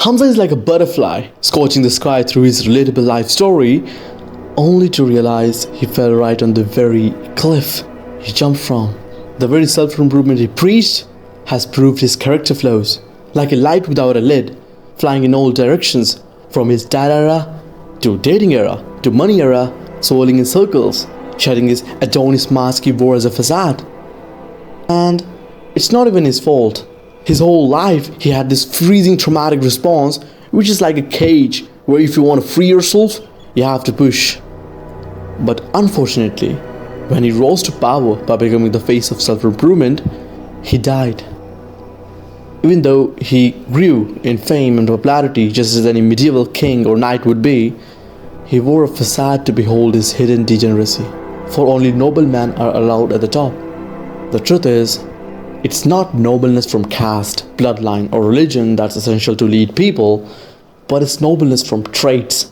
Hamza is like a butterfly scorching the sky through his relatable life story, only to realize he fell right on the very cliff he jumped from. The very self-improvement he preached has proved his character flaws, like a light without a lid, flying in all directions, from his dad era to dating era to money era, swirling in circles, shedding his Adonis mask he wore as a facade. And it's not even his fault. His whole life he had this freezing traumatic response, which is like a cage where if you want to free yourself, you have to push. But unfortunately, when he rose to power by becoming the face of self-improvement, he died. Even though he grew in fame and popularity just as any medieval king or knight would be, he wore a facade to behold his hidden degeneracy, for only noble men are allowed at the top. The truth is, it's not nobleness from caste, bloodline, or religion that's essential to lead people, but it's nobleness from traits.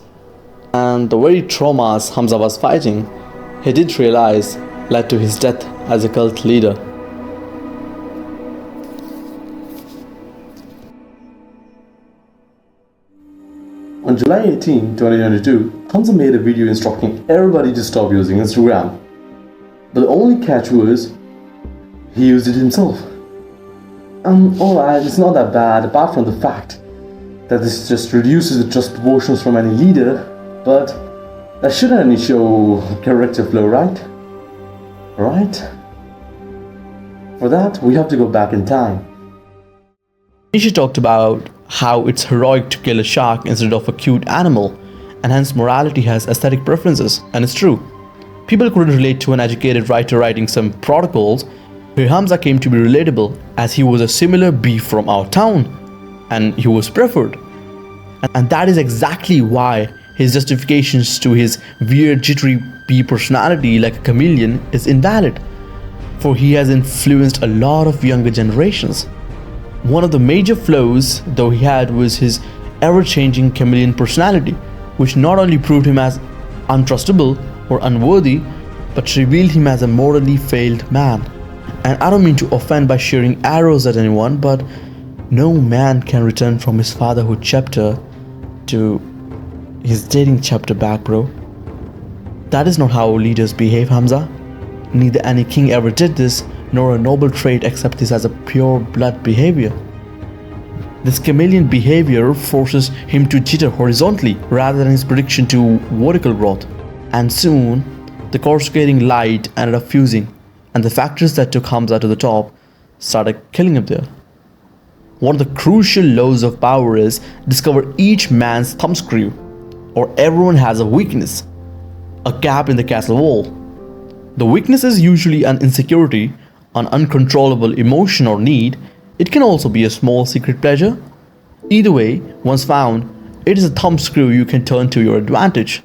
And the very traumas Hamza was fighting, he did realize led to his death as a cult leader. On July 18, 2022, Hamza made a video instructing everybody to stop using Instagram. But the only catch was, he used it himself. Alright, it's not that bad, apart from the fact that this just reduces the trust proportions from any leader, but that shouldn't only show character flow, right? Right? For that, we have to go back in time. Nietzsche talked about how it's heroic to kill a shark instead of a cute animal, and hence morality has aesthetic preferences, and it's true. People couldn't relate to an educated writer writing some protocols. Here Hamza came to be relatable as he was a similar beef from our town, and he was preferred. And that is exactly why his justifications to his weird jittery bee personality like a chameleon is invalid, for he has influenced a lot of younger generations. One of the major flaws though he had was his ever-changing chameleon personality, which not only proved him as untrustable or unworthy, but revealed him as a morally failed man. And I don't mean to offend by shooting arrows at anyone, but no man can return from his fatherhood chapter to his dating chapter back, bro. That is not how leaders behave, Hamza. Neither any king ever did this, nor a noble trait accept this as a pure blood behavior. This chameleon behavior forces him to jitter horizontally rather than his prediction to vertical growth. And soon, the coruscating light ended up fusing, and the factors that took Hamza to the top started killing him there. One of the crucial laws of power is discover each man's thumbscrew, or everyone has a weakness, a gap in the castle wall. The weakness is usually an insecurity, an uncontrollable emotion or need. It can also be a small secret pleasure. Either way, once found, it is a thumbscrew you can turn to your advantage.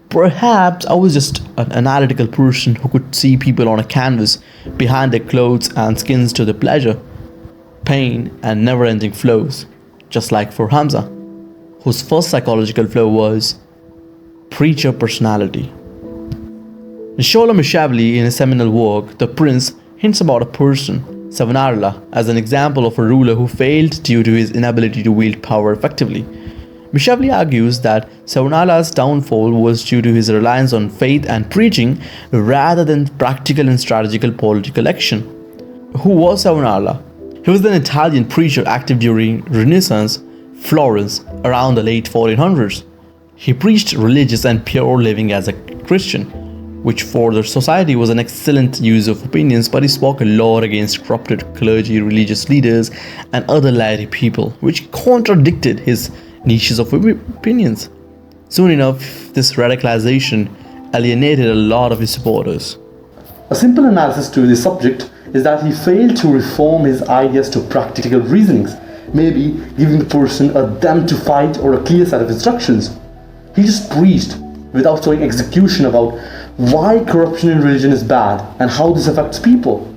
Perhaps I was just an analytical person who could see people on a canvas behind their clothes and skins to their pleasure, pain, and never-ending flows, just like for Hamza, whose first psychological flow was preacher personality. Nishola Mishavli, in his seminal work, The Prince, hints about a person, Savonarola, as an example of a ruler who failed due to his inability to wield power effectively. Mishavli argues that Savonarola's downfall was due to his reliance on faith and preaching rather than practical and strategical political action. Who was Savonarola? He was an Italian preacher active during Renaissance Florence around the late 1400s. He preached religious and pure living as a Christian, which for the society was an excellent use of opinions, but he spoke a lot against corrupted clergy, religious leaders, and other laity people, which contradicted his niches of opinions. Soon enough, this radicalization alienated a lot of his supporters. A simple analysis to this subject is that he failed to reform his ideas to practical reasonings, maybe giving the person a them to fight or a clear set of instructions. He just preached without showing execution about why corruption in religion is bad and how this affects people.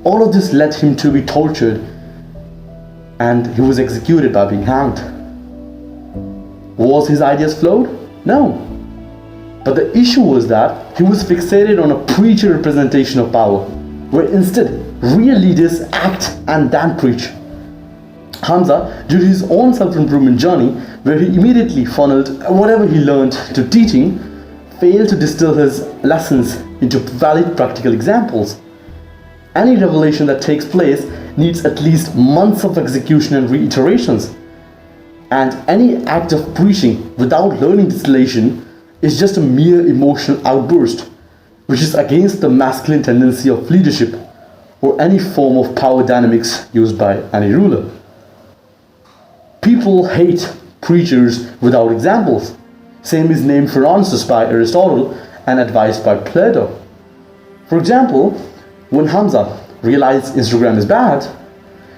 All of this led him to be tortured, and he was executed by being hanged. Was his ideas flawed? No. But the issue was that he was fixated on a preacher representation of power, where instead real leaders act and then preach. Hamza, due to his own self-improvement journey, where he immediately funneled whatever he learned to teaching, failed to distill his lessons into valid practical examples. Any revelation that takes place needs at least months of execution and reiterations. And any act of preaching without learning distillation is just a mere emotional outburst, which is against the masculine tendency of leadership or any form of power dynamics used by any ruler. People hate preachers without examples. Same is named for answers by Aristotle and advice by Plato. For example, when Hamza realized Instagram is bad,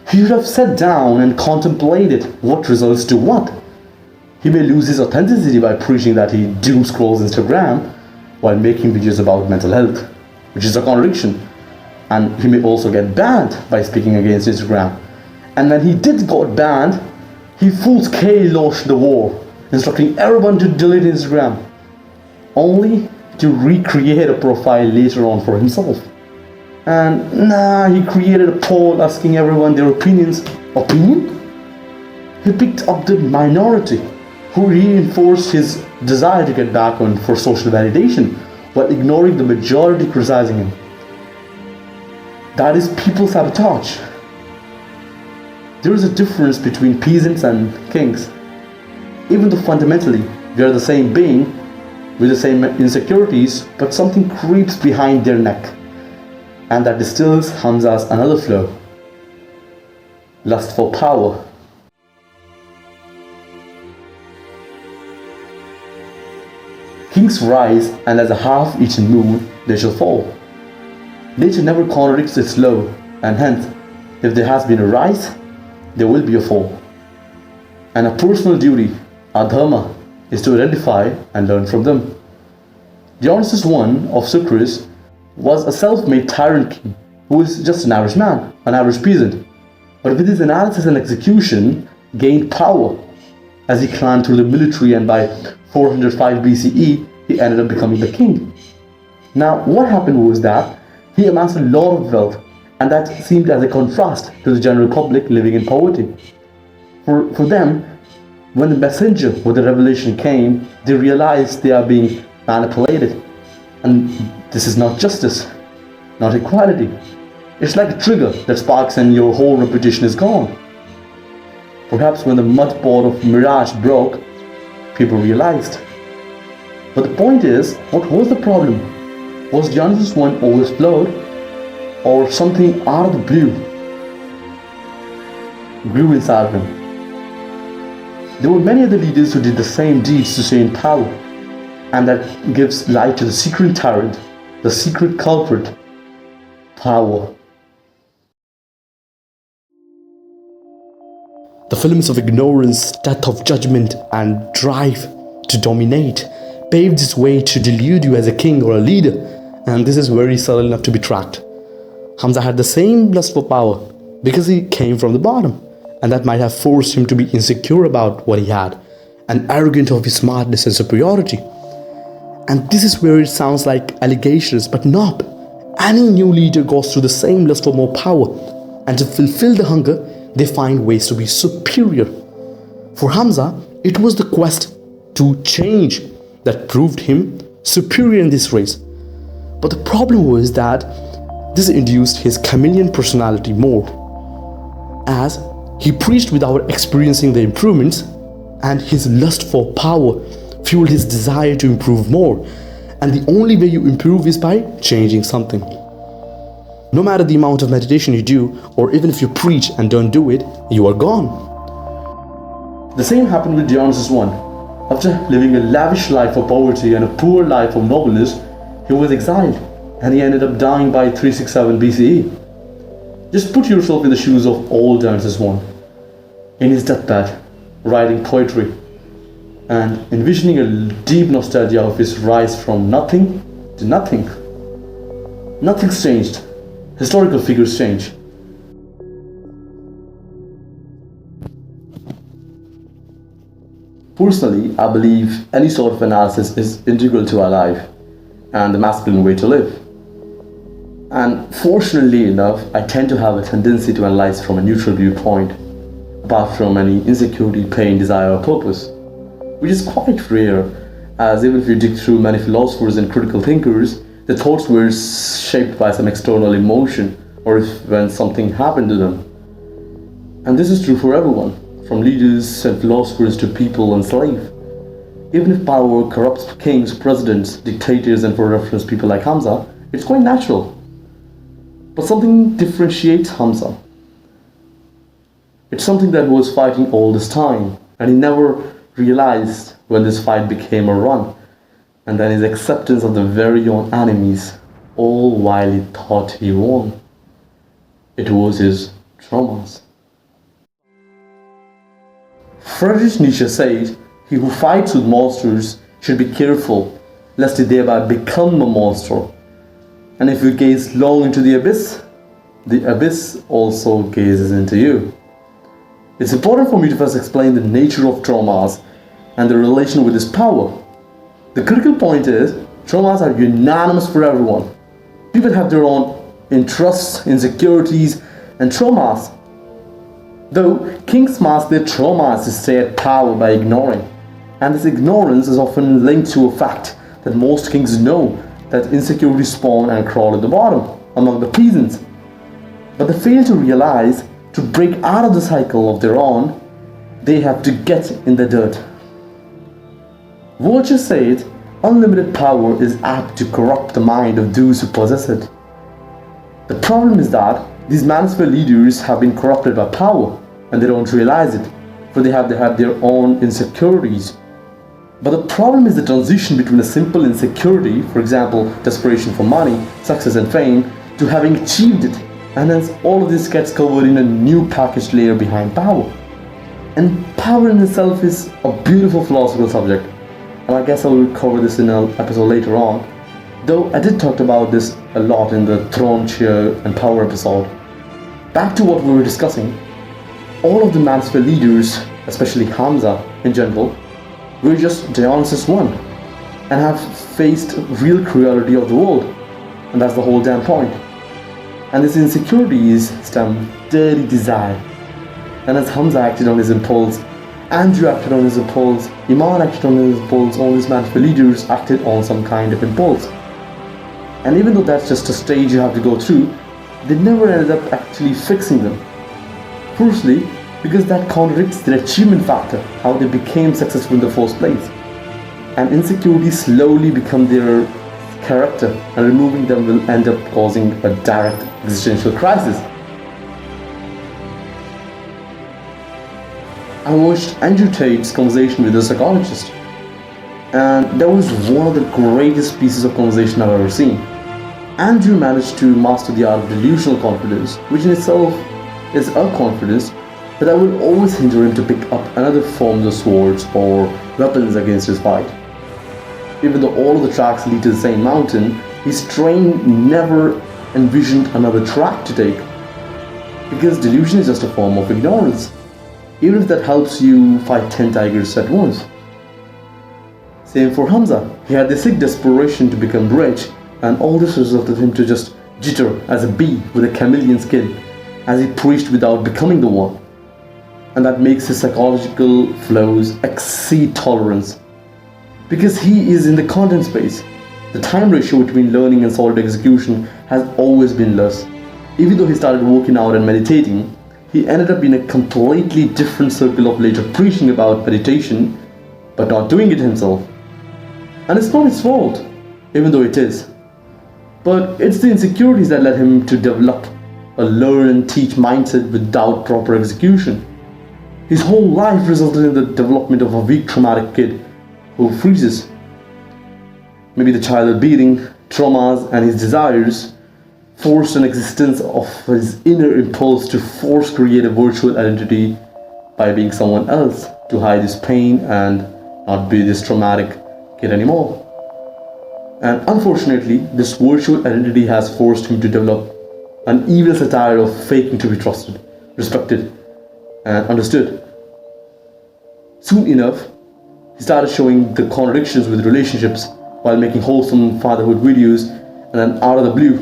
he should have sat down and contemplated what results to what. He may lose his authenticity by preaching that he doom scrolls Instagram while making videos about mental health, which is a contradiction. And he may also get banned by speaking against Instagram. And when he did got banned, he full-scale launched the war, instructing everyone to delete Instagram, only to recreate a profile later on for himself. And he created a poll asking everyone their opinions. Opinion? He picked up the minority who reinforced his desire to get back on for social validation while ignoring the majority criticizing him. That is people sabotage. There is a difference between peasants and kings. Even though fundamentally we are the same being with the same insecurities, but something creeps behind their neck. And that distills Hamza's another flaw: lust for power. Kings rise, and as a half-eaten moon, they shall fall. Nature never contradicts its law, and hence, if there has been a rise, there will be a fall. And a personal duty, our dharma, is to identify and learn from them. Dionysus I of Sucrus was a self-made tyrant king who is just an average man, an average peasant, but with his analysis and execution gained power as he climbed through the military, and by 405 BCE he ended up becoming the king. Now what happened was that he amassed a lot of wealth, and that seemed as a contrast to the general public living in poverty. For them, when the messenger with the revelation came, they realized they are being manipulated. And this is not justice, not equality. It's like a trigger that sparks and your whole reputation is gone. Perhaps when the mud pot of mirage broke, people realized. But the point is, what was the problem? Was Dionysus I overflowed, or something out of the blue grew inside of him? There were many other leaders who did the same deeds to stay in power, and that gives light to the secret tyrant, the secret culprit: power. The films of ignorance, death of judgment, and drive to dominate paved its way to delude you as a king or a leader, and this is very subtle enough to be tracked. Hamza had the same lust for power because he came from the bottom, and that might have forced him to be insecure about what he had and arrogant of his smartness and superiority. And this is where it sounds like allegations, but not. Any new leader goes through the same lust for more power, and to fulfill the hunger, they find ways to be superior. For Hamza, it was the quest to change that proved him superior in this race. But the problem was that this induced his chameleon personality more, as he preached without experiencing the improvements, and his lust for power fueled his desire to improve more. And the only way you improve is by changing something. No matter the amount of meditation you do, or even if you preach and don't do it, you are gone. The same happened with Dionysus I. After living a lavish life of poverty and a poor life of nobleness, he was exiled, and he ended up dying by 367 BCE. Just put yourself in the shoes of old Dionysus I, in his deathbed, writing poetry, and envisioning a deep nostalgia of his rise from nothing to nothing. Nothing's changed. Historical figures change. Personally, I believe any sort of analysis is integral to our life and the masculine way to live. And fortunately enough, I tend to have a tendency to analyze from a neutral viewpoint. apart from any insecurity, pain, desire, or purpose, which is quite rare, as even if you dig through many philosophers and critical thinkers, their thoughts were shaped by some external emotion or if when something happened to them. And this is true for everyone, from leaders and philosophers to people and slaves. Even if power corrupts kings, presidents, dictators, and for reference people like Hamza, it's quite natural. But something differentiates Hamza. It's something that he was fighting all this time, and he never realized when this fight became a run, and then his acceptance of the very own enemies, all while he thought he won. It was his traumas. Friedrich Nietzsche said, "He who fights with monsters should be careful, lest he thereby become a monster. And if you gaze long into the abyss also gazes into you." It's important for me to first explain the nature of traumas and the relation with this power. The critical point is, traumas are unanimous for everyone. People have their own interests, insecurities, and traumas. Though kings mask their traumas to stay at power by ignoring. And this ignorance is often linked to a fact that most kings know that insecurities spawn and crawl at the bottom, among the peasants. But they fail to realize to break out of the cycle of their own, they have to get in the dirt. Virtue said, unlimited power is apt to corrupt the mind of those who possess it. The problem is that these manosphere leaders have been corrupted by power, and they don't realize it, for they have their own insecurities. But the problem is the transition between a simple insecurity, for example, desperation for money, success and fame, to having achieved it, and hence all of this gets covered in a new packaged layer behind power. And power in itself is a beautiful philosophical subject, and I guess I will cover this in an episode later on, though I did talk about this a lot in the throne chair and power episode. Back to what we were discussing, all of the manosphere leaders, especially Hamza in general, were just Dionysus I, and have faced real cruelty of the world, and that's the whole damn point. And this insecurities stem dirty desire. And as Hamza acted on his impulse, Andrew acted on his impulse, Iman acted on his impulse, all these manosphere leaders acted on some kind of impulse. And even though that's just a stage you have to go through, they never ended up actually fixing them. Firstly, because that contradicts their achievement factor, how they became successful in the first place. And insecurities slowly become their character, and removing them will end up causing a direct existential crisis. I watched Andrew Tate's conversation with a psychologist, and that was one of the greatest pieces of conversation I've ever seen. Andrew managed to master the art of delusional confidence, which in itself is a confidence that would always hinder him to pick up another forms of swords or weapons against his fight. Even though all of the tracks lead to the same mountain, his train never envisioned another track to take, because delusion is just a form of ignorance, even if that helps you fight 10 tigers at once. Same for Hamza. He had the sick desperation to become rich, and all this resulted him to just jitter as a bee with a chameleon skin, as he preached without becoming the one. And that makes his psychological flows exceed tolerance, because he is in the content space. The time ratio between learning and solid execution has always been less. Even though he started working out and meditating, he ended up in a completely different circle of later preaching about meditation, but not doing it himself. And it's not his fault, even though it is. But it's the insecurities that led him to develop a learn and teach mindset without proper execution. His whole life resulted in the development of a weak, traumatic kid who freezes. Maybe the child beating, traumas, and his desires forced an existence of his inner impulse to force create a virtual identity by being someone else to hide his pain and not be this traumatic kid anymore. And unfortunately, this virtual identity has forced him to develop an evil satire of faking to be trusted, respected, and understood. Soon enough, he started showing the contradictions with relationships while making wholesome fatherhood videos, and then out of the blue,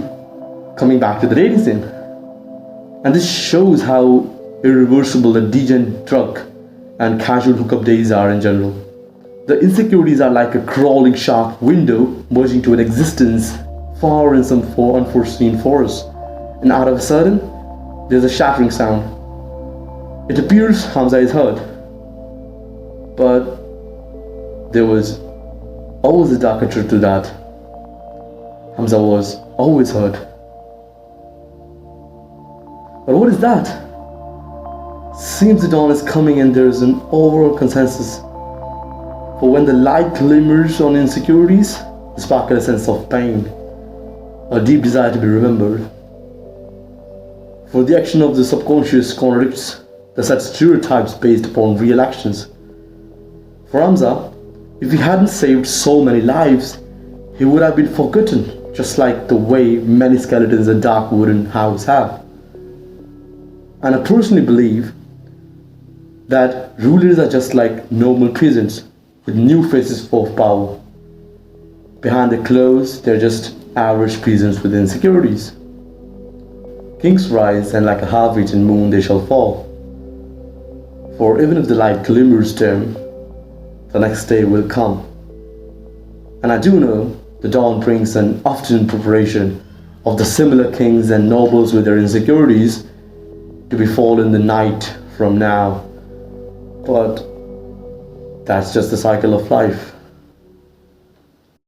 coming back to the dating scene. And this shows how irreversible a degen drug and casual hookup days are in general. The insecurities are like a crawling shark window merging to an existence far in some unforeseen forest. And out of a sudden, there's a shattering sound. It appears Hamza is hurt. But there was always a darker truth to that. Hamza was always hurt. But what is that? Seems the dawn is coming and there is an overall consensus. For when the light glimmers on insecurities, the sparkle a sense of pain, a deep desire to be remembered. For the action of the subconscious contradicts the set stereotypes based upon real actions. For Hamza, if he hadn't saved so many lives, he would have been forgotten, just like the way many skeletons in a dark wooden house have. And I personally believe that rulers are just like normal peasants with new faces for power. Behind their clothes, they're just average peasants with insecurities. Kings rise, and like a half-eaten moon they shall fall. For even if the light glimmers dim, the next day will come. And I do know the dawn brings an often preparation of the similar kings and nobles with their insecurities to befall in the night from now. But that's just the cycle of life.